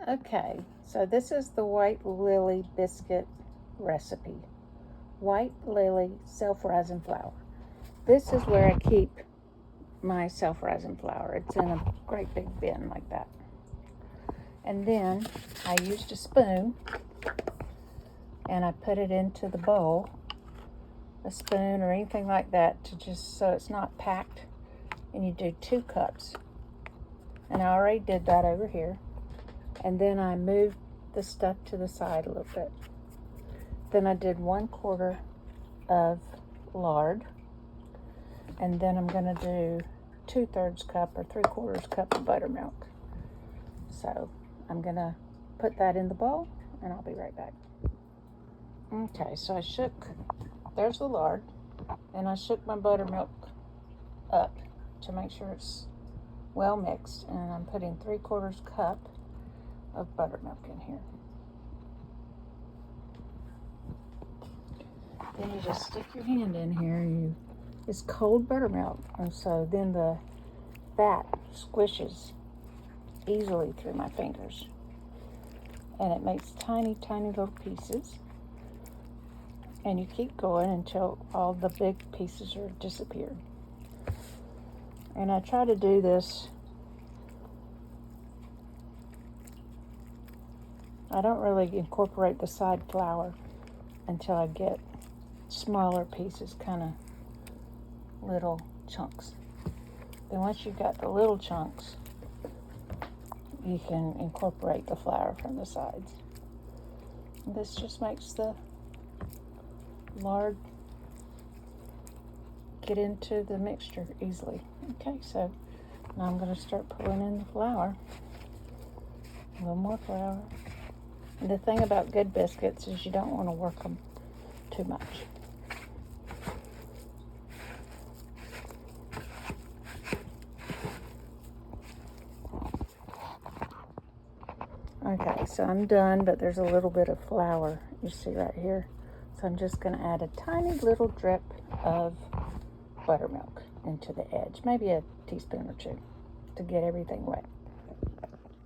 Okay, so this is the white lily biscuit recipe. White lily self-rising flour. This is where I keep my self-rising flour. It's in a great big bin like that. And then I used a spoon and I put it into the bowl, a spoon or anything like that, to just so it's not packed. And you do 2 cups. And I already did that over here. And then I moved the stuff to the side a little bit. Then I did 1/4 of lard. And then I'm going to do 2/3 cup or 3/4 cup of buttermilk. So I'm going to put that in the bowl and I'll be right back. Okay, so I shook, there's the lard, and I shook my buttermilk up to make sure it's well mixed, and I'm putting 3/4 cup of buttermilk in here. Then you just stick your hand in here. It's cold buttermilk, and so then the fat squishes easily through my fingers, and it makes tiny little pieces. And you keep going until all the big pieces are disappeared. And I try to do this. I don't really incorporate the side flour until I get smaller pieces, kind of little chunks. Then once you've got the little chunks, you can incorporate the flour from the sides. And this just makes the lard get into the mixture easily. Okay, so now I'm going to start pulling in the flour. A little more flour. And the thing about good biscuits is you don't want to work them too much. Okay, so I'm done, but there's a little bit of flour you see right here. So I'm just going to add a tiny little drip of buttermilk into the edge, maybe a teaspoon or 2 to get everything wet.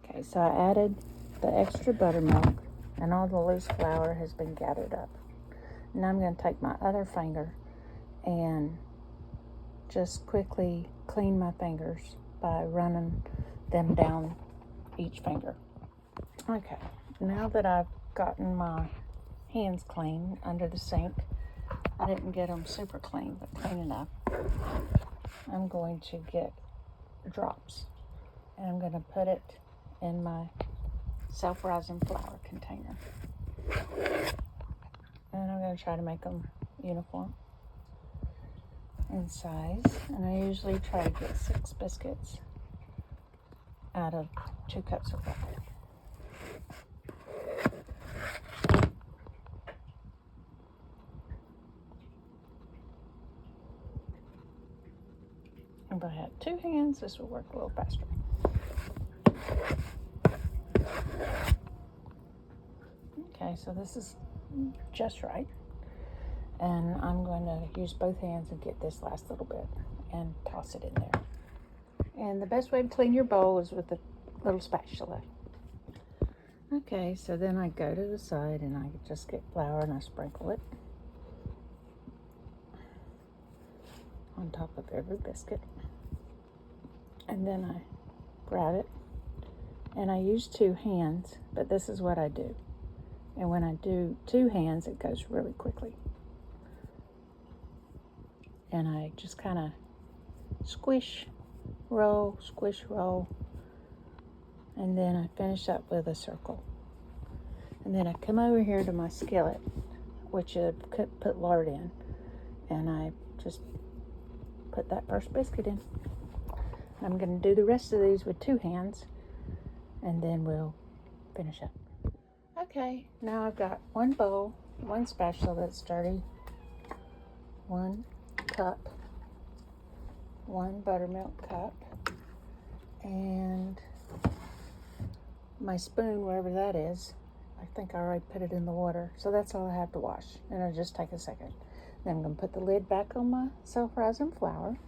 Okay, so I added the extra buttermilk and all the loose flour has been gathered up. Now I'm going to take my other finger and just quickly clean my fingers by running them down each finger. Okay, now that I've gotten my hands clean under the sink, I didn't get them super clean, but clean enough. I'm going to get drops, and I'm going to put it in my self-rising flour container. And I'm going to try to make them uniform in size. And I usually try to get 6 biscuits out of 2 cups of flour. If I had 2 hands, this would work a little faster. Okay, so this is just right. And I'm going to use both hands and get this last little bit and toss it in there. And the best way to clean your bowl is with a little spatula. Okay, so then I go to the side and I just get flour and I sprinkle it on top of every biscuit. And then I grab it, and I use 2 hands, but this is what I do. And when I do 2 hands, it goes really quickly. And I just kind of squish, roll, and then I finish up with a circle. And then I come over here to my skillet, which I put lard in, and I just put that first biscuit in. I'm going to do the rest of these with 2 hands, and then we'll finish up. Okay, now I've got 1 bowl, 1 spatula that's dirty, 1 cup, 1 buttermilk cup, and my spoon, wherever that is. I think I already put it in the water, so that's all I have to wash, and it'll just take a second. Then I'm going to put the lid back on my self-rising flour.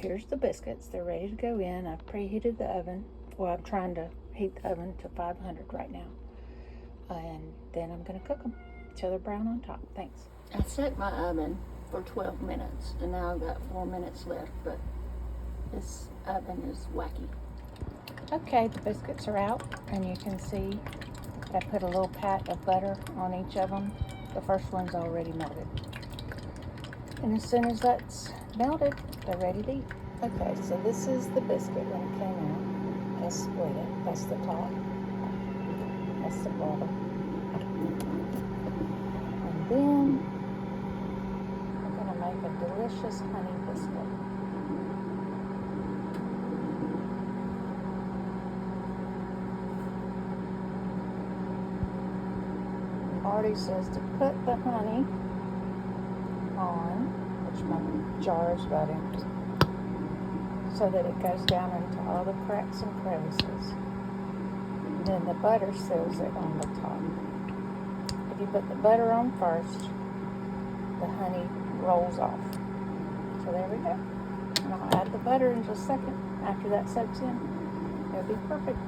Here's the biscuits. They're ready to go in. I've preheated the oven. Well, I'm trying to heat the oven to 500 right now. And then I'm going to cook them till they're brown on top. Thanks. I set my oven for 12 minutes, and now I've got 4 minutes left, but this oven is wacky. Okay, the biscuits are out, and you can see I put a little pat of butter on each of them. The first one's already melted. And as soon as that's melted, they're ready to eat. Okay, so this is the biscuit when it came out. I split it. That's the top. That's the bottom. And then I'm going to make a delicious honey biscuit. Artie says to put the honey on, which my jar is about empty, so that it goes down into all the cracks and crevices. And then the butter seals it on the top. If you put the butter on first, the honey rolls off. So there we go. And I'll add the butter in just a second after that soaks in. It'll be perfect.